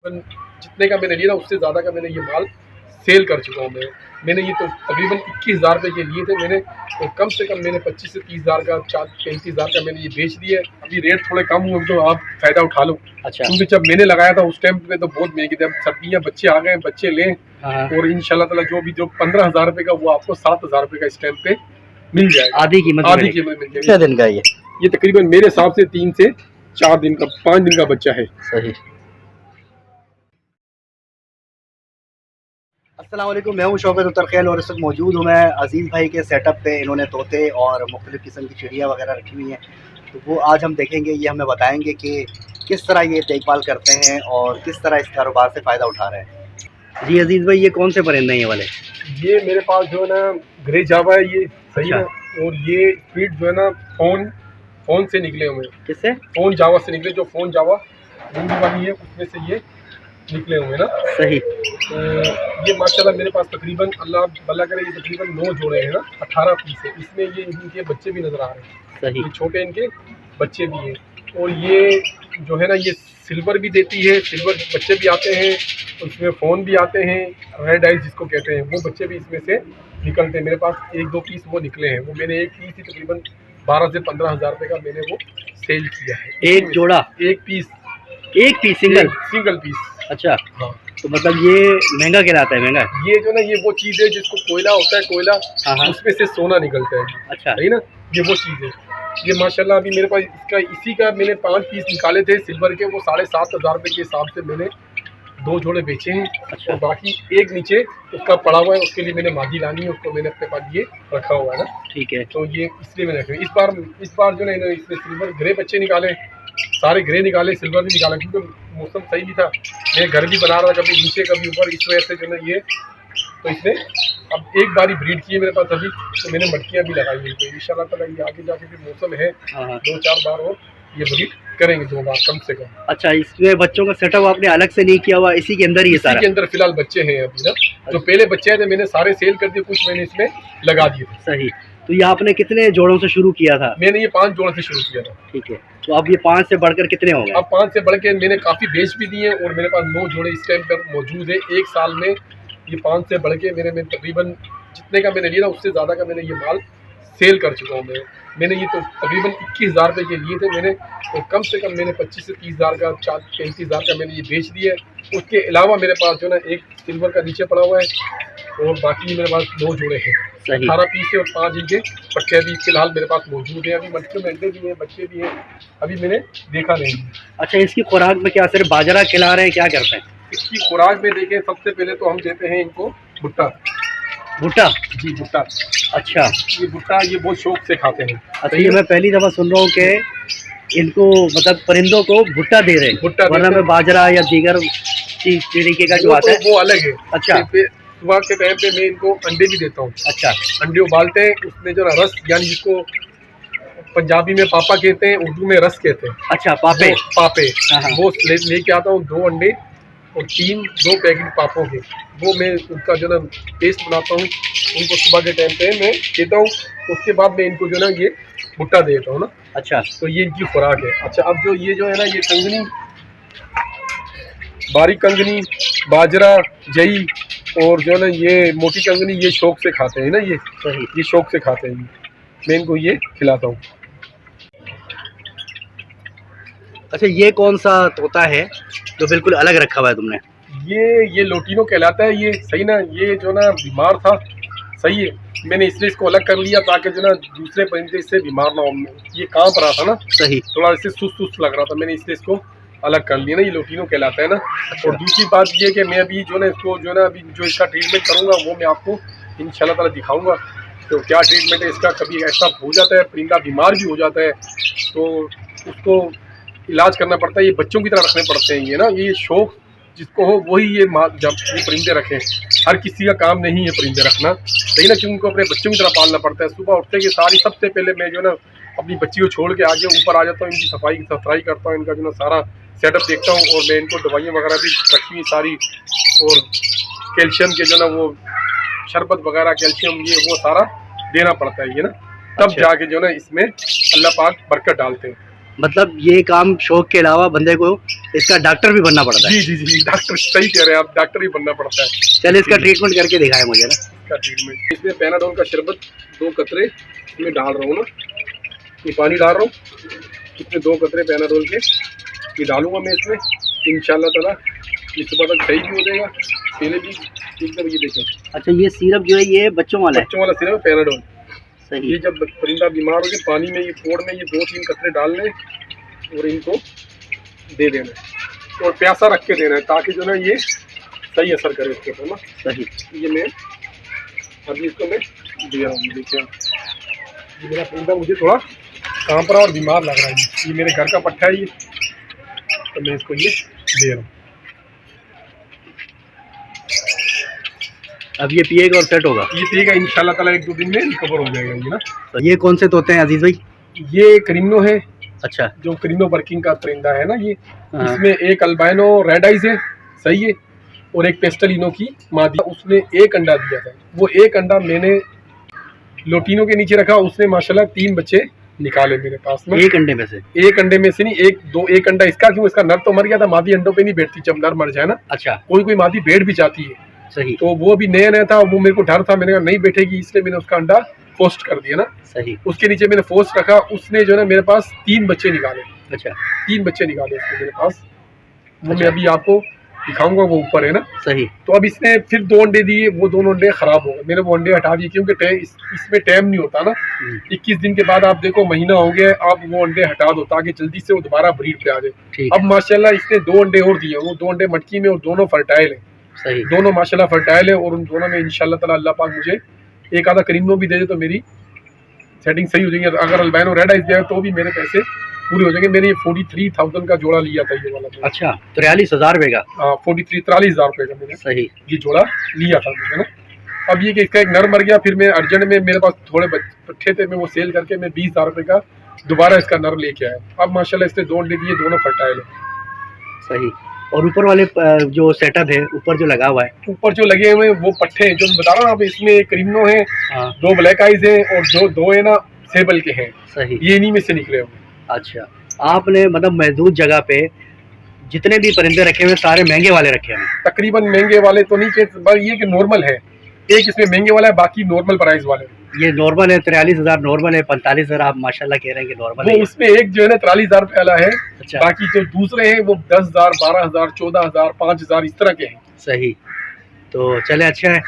जितने का मैंने लिया था उससे ज़्यादा का मैंने ये माल सेल कर चुका हूँ। मैंने ये तो तकरीबन 21,000 रुपये के लिए थे मैंने, तो कम से कम मैंने 25 से 30,000 का 35,000 का मैंने ये बेच दिया। अभी रेट थोड़े कम हुए तो आप फ़ायदा उठा लो। अच्छा, क्योंकि जब मैंने लगाया था उस टाइम पे तो बहुत महंगी थी। अब सर्दियाँ, बच्चे आ गए, बच्चे लें और इंशाल्लाह ताला जो 15,000 रुपये का वो आपको 7,000 रुपये का इस टाइम पे मिल जाएगा। आधी कीमत मिल जाएगी। कितने दिन का है ये तकरीबन मेरे हिसाब से 3 से 4 दिन का, 5 दिन का बच्चा है। सही। अस्सलाम वालेकुम, मैं हूं शौकत उतरखैल और इस वक्त मौजूद हूं मैं अजीज़ भाई के सेटअप पे। इन्होंने तोते और मुख्तलिफ़ किस्म की चिड़िया वगैरह रखी हुई हैं, तो वो आज हम देखेंगे। ये हमें बताएंगे कि किस तरह ये देखभाल करते हैं और किस तरह इस कारोबार से फ़ायदा उठा रहे हैं। जी अजीज़ भाई, ये कौन से परिंदे हैं ये वाले? ये मेरे पास जो है ना ग्रे जावा है, ये सही है। और ये स्पीड जो है ना फ़ोन से निकले हुए हैं। किससे? फ़ोन जावा से निकले, जो फ़ोन जावा मूवी वाली है उसमें से ये निकले हुए हैं ना। सही। तो ये माशाल्लाह मेरे पास तकरीबन, अल्लाह भला करे, ये तकरीबन 9 जोड़े हैं ना, 18 पीस है। इसमें ये इनके बच्चे भी नज़र आ रहे हैं। सही। ये छोटे इनके बच्चे भी हैं। और ये जो है ना ये सिल्वर भी देती है, सिल्वर बच्चे भी आते हैं, उसमें फ़ोन भी आते हैं, रेड आइज जिसको कहते हैं, वो बच्चे भी इसमें से निकलते हैं। मेरे पास 1-2 पीस वो निकले हैं। वो मैंने एक पीस ही तकरीबन 12 से 15,000 रुपये का मैंने वो सेल किया है। एक जोड़ा? एक पीस सिंगल पीस। अच्छा हाँ, तो मतलब ये महंगा कहलाता है? महंगा ये जो ना, ये वो चीज़ है जिसको कोयला होता है, कोयला उसमें से सोना निकलता है। अच्छा, सही ना, ये वो चीज़ है। ये माशाल्लाह अभी मेरे पास इसी का मैंने 5 पीस निकाले थे सिल्वर के, वो 7,500 रुपये के हिसाब से मैंने 2 जोड़े बेचे हैं। अच्छा। और बाकी एक नीचे उसका पड़ा हुआ है, उसके लिए मैंने मादी लानी है, उसको मैंने अपने पास ये रखा हुआ है ना। ठीक है। तो ये इसलिए मैंने रखे। इस बार जो है इसमें सिल्वर ग्रे बच्चे निकाले, सारे ग्रे निकाले, सिल्वर भी निकाला, क्योंकि मौसम सही नहीं था। मैं घर भी बना रहा था, कभी नीचे कभी ऊपर, इस वजह से जो है ये, तो इसने अब एक बार ही ब्रीड की है मेरे पास अभी, तो मैंने मटकियाँ भी लगाई हैं। तो इंशाल्लाह ताला ये आगे जाके भी मौसम है, 2-4 बार और ये ब्रीड करेंगे, 2 बार कम से कम। अच्छा, इसमें बच्चों का सेटअप आपने अलग से नहीं किया हुआ, इसी के अंदर ही है सारा? इसी के अंदर फिलहाल बच्चे हैं अभी ना। जो पहले बच्चे थे मैंने सारे सेल कर दिए, कुछ मैंने इसमें लगा दिए थे। सही। तो ये आपने कितने जोड़ों से शुरू किया था? मैंने ये 5 जोड़ों से शुरू किया था। ठीक है, तो अब ये 5 से बढ़कर कितने हो गए? अब 5 से बढ़ के मैंने काफ़ी बेच भी दिए और मेरे पास 9 जोड़े इस टाइम पर मौजूद है। एक साल में ये 5 से बढ़ के मैं तकरीबन जितने का मैंने लिया था उससे ज़्यादा का मैंने ये माल सेल कर चुका हूँ। मैंने ये तो तकरीबन 21,000 रुपये के लिए थे मैंने, और कम से कम मैंने 25 से 30,000 का, 35,000 का मैंने ये बेच दिया है। उसके अलावा मेरे पास जो ना एक सिल्वर का नीचे पड़ा हुआ है और बाकी मेरे पास 2 जोड़े हैं। 18 पीस है और 5 इनके पट्टे अभी फिलहाल मेरे पास मौजूद है। अभी मटके में अंडे भी हैं, बच्चे भी हैं, अभी मैंने देखा नहीं। अच्छा, इसकी खुराक में क्या सिर्फ बाजरा खिला रहे हैं, क्या करते हैं? इसकी खुराक में देखें, सबसे पहले तो हम देते हैं इनको भुट्टा। जी, भुट्टा। अच्छा, ये भुट्टा ये बहुत शौक से खाते हैं। अच्छा, ये मैं पहली दफ़ा सुन रहा हूँ कि इनको मतलब परिंदों को भुट्टा दे रहे हैं, वरना मैं बाजरा या दीगर तरीके का जो आता है वो अलग है। अच्छा, सुबह के टाइम पे मैं इनको अंडे भी देता हूँ। अच्छा, अंडे उबालते हैं, उसमें जो रस, यानी जिसको पंजाबी में पापा कहते हैं, उर्दू में रस कहते हैं। अच्छा, पापे वो लेके आता हूँ 2 अंडे और 2 पैकेट पापों के, वो मैं उनका जो ना पेस्ट बनाता हूँ, उनको सुबह के टाइम पे मैं देता हूँ। उसके बाद मैं इनको जो ना ये भुट्टा देता हूँ ना। अच्छा, तो ये इनकी खुराक है। अच्छा, अब जो ये जो है ना, ये कंगनी, बारीक कंगनी, बाजरा, जई और जो है ना ये मोटी कंगनी, ये शौक से खाते हैं ना। ये शौक से खाते हैं। मैं इनको ये खिलाता हूँ। अच्छा, ये कौन सा तोता है जो बिल्कुल अलग रखा हुआ है तुमने? ये लोटिनो कहलाता है। ये सही ना, ये जो ना बीमार था, सही है, मैंने इसलिए इसको अलग कर लिया ताकि जो ना दूसरे परिंदे इससे बीमार ना हो। ये कांप रहा था ना, सही, थोड़ा ऐसे सुस्त लग रहा था, मैंने इसलिए इसको अलग कर लिया ना। ये लोटिनो कहलाता है ना। और दूसरी बात ये कि मैं अभी जो ना इसको जो ना अभी जो इसका ट्रीटमेंट करूँगा वो मैं आपको इंशाल्लाह ताला दिखाऊँगा। तो क्या ट्रीटमेंट है इसका। कभी ऐसा हो जाता है परिंदा बीमार भी हो जाता है तो उसको इलाज करना पड़ता है। ये बच्चों की तरह रखने पड़ते हैं ये ना। ये शौक जिसको हो वही ये जब ये परिंदे रखें। हर किसी का काम नहीं है परिंदे रखना, सही ना, क्योंकि उनको अपने बच्चों की तरह पालना पड़ता है। सुबह उठते के सारी सबसे पहले मैं जो ना अपनी बच्ची को छोड़ के आगे ऊपर आ जाता हूँ, इनकी सफाई करता हूँ, इनका जो ना सारा सेटअप देखता हूँ। और मैं इनको दवाइयाँ वगैरह भी रखी हुई सारी, और कैल्शियम के जो ना वो शरबत वगैरह, कैल्शियम ये वो सारा देना पड़ता है ये ना। तब जाके जो ना इसमें अल्लाह पाक बरकत डालते हैं। मतलब ये काम शौक के अलावा बंदे को इसका डॉक्टर भी बनना पड़ता है। जी जी जी, डॉक्टर सही कह रहे हैं आप, डॉक्टर ही बनना पड़ता है। चलिए इसका ट्रीटमेंट करके दिखाएं मुझे ना। इसका ट्रीटमेंट, इसमें पैनाडोल का शरबत 2 कतरे इसमें डाल रहा हूँ ना, ये पानी डाल रहा हूँ, इसमें 2 कतरे पैनाडोल के ये डालूंगा मैं इसमें, इंशाल्लाह ताला ये सुबह तक सही भी हो जाएगा, पहले भी एकदम। ये देखें, अच्छा ये सिरप जो है ये बच्चों वाला है? बच्चों वाला सिरप पैनाडोल। सही। ये जब परिंदा बीमार हो गया, पानी में ये पोड़ में ये 2-3 कतरे डालने और इनको दे देना है और प्यासा रख के देना है, ताकि जो ना ये सही असर करे इसके ऊपर ना। सही। ये मैं अभी इसको मैं दे रहा हूँ। देखिए ये मेरा परिंदा मुझे थोड़ा कांप रहा और बीमार लग रहा है, ये मेरे घर का पट्टा है ये, तो मैं इसको ये दे रहा हूँ। अब ये पिएगा और सेट होगा? ये पिएगा इंशाल्लाह ताला, 1-2 दिन में रिकवर हो जाएगा ये ना। तो ये कौन से तोते हैं अजीज भाई? ये करीनो है। अच्छा, जो करीनो वर्किंग का परिंदा है ना ये, हाँ। इसमें एक अल्बाइनो रेड आइज है, सही है, और एक पेस्टलिनो की मादी, उसने 1 अंडा दिया था। वो 1 अंडा मैंने लोटिनो के नीचे रखा, उसने माशाल्लाह 3 बच्चे निकाले मेरे पास में। 1 अंडे में से? 1 अंडे में से नहीं, 1 अंडा इसका, क्यों, इसका नर तो मर गया था, मादी अंडों पे नहीं बैठती जब नर मर जाए ना। अच्छा। कोई मादी बैठ भी जाती है। सही। तो वो भी नया था, वो मेरे को डर था, मैंने कहा नहीं बैठेगी, इसलिए मैंने उसका अंडा पोस्ट कर दिया ना। सही। उसके नीचे मैंने पोस्ट रखा, उसने जो है ना मेरे पास 3 बच्चे निकाले। अच्छा। 3 बच्चे निकाले उसने मेरे पास, वो अच्छा। मैं अभी आपको दिखाऊंगा, वो ऊपर है ना। सही। तो अब इसने फिर 2 अंडे दिए, वो दोनों अंडे खराब हो गए, मैंने वो अंडे हटा दिए, क्योंकि इसमें टाइम नहीं होता ना। 21 दिन के बाद आप देखो, महीना हो गया, आप वो अंडे हटा दो ताकि जल्दी से वो दोबारा ब्रीड पे आ जाए। अब माशाल्लाह इसने 2 अंडे और दिए, वो 2 अंडे मटकी में और दोनों फर्टाइल है। सही। दोनों माशाल्लाह फर्टाइल है, और उन दोनों में इंशाल्लाह ताला अल्लाह पाक मुझे एक आधा करीनो भी दे दे तो मेरी सेटिंग सही हो जाएगी। अगर अल्बाइनो रेड आइज जाए तो भी मेरे पैसे पूरे हो जाएंगे। मैंने ये 43,000 का जोड़ा लिया था ये वाला। अच्छा, 43,000 रुपये का? हाँ, 43,000 रुपये का मैंने सही ये जोड़ा लिया था मैंने ना। अब ये कि इसका एक नर मर गया, फिर मैं अर्जेंट में, मेरे पास थोड़े पट्ठे थे, मैं वो सेल करके मैं 20,000 रुपये का दोबारा इसका नर लेके आया। अब माशाल्लाह इसने 2 अंडे दिए, दोनों फर्टाइल है। सही। और ऊपर वाले जो सेटअप है, ऊपर जो लगा हुआ है, ऊपर जो लगे हुए वो पट्ठे हैं जो मैं बता रहा हूँ, इसमें एक क्रीमनो है, 2 ब्लैक आइज है, और जो 2 है ना सेबल के हैं। सही। ये इन्हीं में से निकले हुए। अच्छा, आपने मतलब महदूद जगह पे जितने भी परिंदे रखे हुए सारे महंगे वाले रखे हैं? तकरीबन महंगे वाले तो नहीं, ये कि नॉर्मल है, एक इसमें महंगे वाला है, बाकी नॉर्मल प्राइस वाले। ये नॉर्मल है 43,000 नॉर्मल है, 45,000 आप माशाल्लाह कह रहे हैं कि नॉर्मल है। उसमें एक जो है ना 43,000 रुपये वाला है। अच्छा। बाकी जो दूसरे हैं वो 10,000, 12,000, 14,000, 5,000 इस तरह के हैं। सही। तो चले, अच्छा है।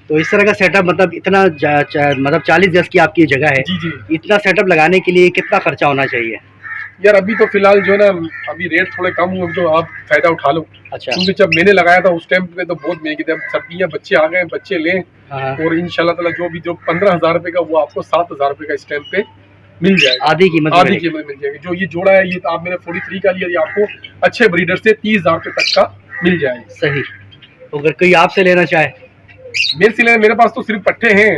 तो इस तरह का सेटअप, मतलब इतना मतलब 40 गज की आपकी जगह है। जी जी। इतना सेटअप लगाने के लिए कितना खर्चा होना चाहिए? यार अभी तो फिलहाल जो है ना, अभी रेट थोड़े कम हुए, तो आप फायदा उठा लो। अच्छा। क्योंकि जब मैंने लगाया था उस टाइम पे तो बहुत महंगी थी। अब सर्दियाँ, बच्चे आ गए, बच्चे लें, और इंशाल्लाह ताला जो 15,000 रुपये का वो आपको 7,000 रुपये का इस टाइम पे मिल जाएगा। आधी कीमत मिल जाएगी। जो ये जोड़ा है, ये तो आप मैंने 43 का लिया, ये आपको अच्छे ब्रीडर से 30,000 रुपये तक का मिल जाएगा। सही। तो अगर कोई आपसे लेना चाहे? मेरे पास तो सिर्फ पट्टे हैं,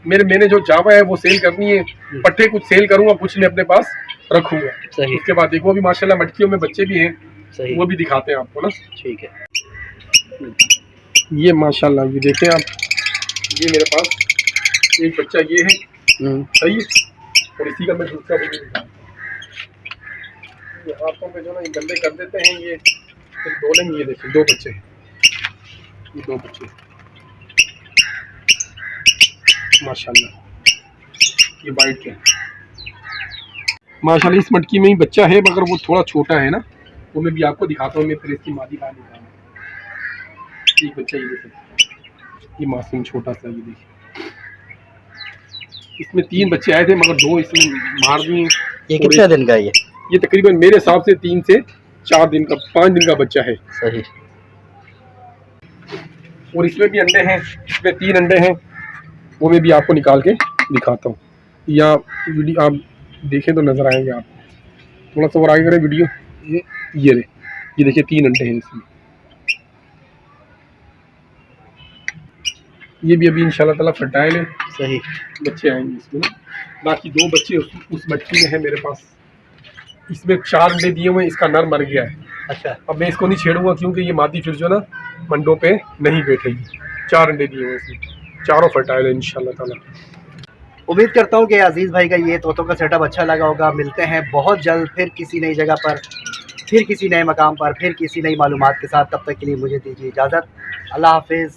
मैंने जो जावा है वो सेल करनी है, पट्टे कुछ सेल करूंगा, कुछ मैं अपने पास रखूंगा। सही। उसके बाद देखो, अभी माशाल्लाह मटकियों में बच्चे भी हैं। सही। वो भी दिखाते हैं आपको ना। ठीक है। ये माशाल्लाह, ये देखें आप, ये मेरे पास एक बच्चा ये है, सही है, और इसी का मैं दूसरा भी दिखाता हूं। ये हाथों पे जो ना ये गंदे कर देते हैं, ये फिर डोलेंगे। ये देखिए 2 बच्चे हैं, ये 2 बच्चे माशाल्लाह, ये वाइट के माशाल्लाह। इस मटकी में ही बच्चा है, मगर वो थोड़ा छोटा है ना, वो मैं भी आपको दिखाता हूँ। मैं फिर इसकी मादी बाहर निकालूँ। एक बच्चा ये देखिए, ये मासूम छोटा सा, ये देखिए। इसमें 3 बच्चे आए थे, मगर 2 इसमें मार दिए। ये कितने दिन का है? ये तकरीबन मेरे हिसाब से 3 से 4 दिन का, 5 दिन का बच्चा है। सही। और इसमें भी अंडे हैं, इसमें 3 अंडे हैं, वो मैं भी आपको निकाल के दिखाता हूँ। या वीडियो आप देखें तो नजर आएंगे आपको। थोड़ा सा और आगे करें वीडियो। ये देखिए 3 अंडे हैं इसमें। ये भी अभी इंशाल्लाह ताला फर्टाइल है। सही। बच्चे आएंगे इसमें ना। बाकी 2 बच्चे उस मटकी में है मेरे पास। इसमें 4 अंडे दिए हुए हैं, इसका नर मर गया है। अच्छा। अब मैं इसको नहीं छेड़ूंगा, क्योंकि ये मादी फिर जो ना मंडों पे नहीं बैठेगी। 4 अंडे दिए हुए इसमें, चारों फर्टाइल है इंशाल्लाह ताला। उम्मीद करता हूँ कि अजीज़ भाई का ये तोतों का सेटअप अच्छा लगा होगा। मिलते हैं बहुत जल्द फिर किसी नई जगह पर, फिर किसी नए मकाम पर, फिर किसी नई मालूमात के साथ। तब तक के लिए मुझे दीजिए इजाज़त। अल्लाह हाफिज़।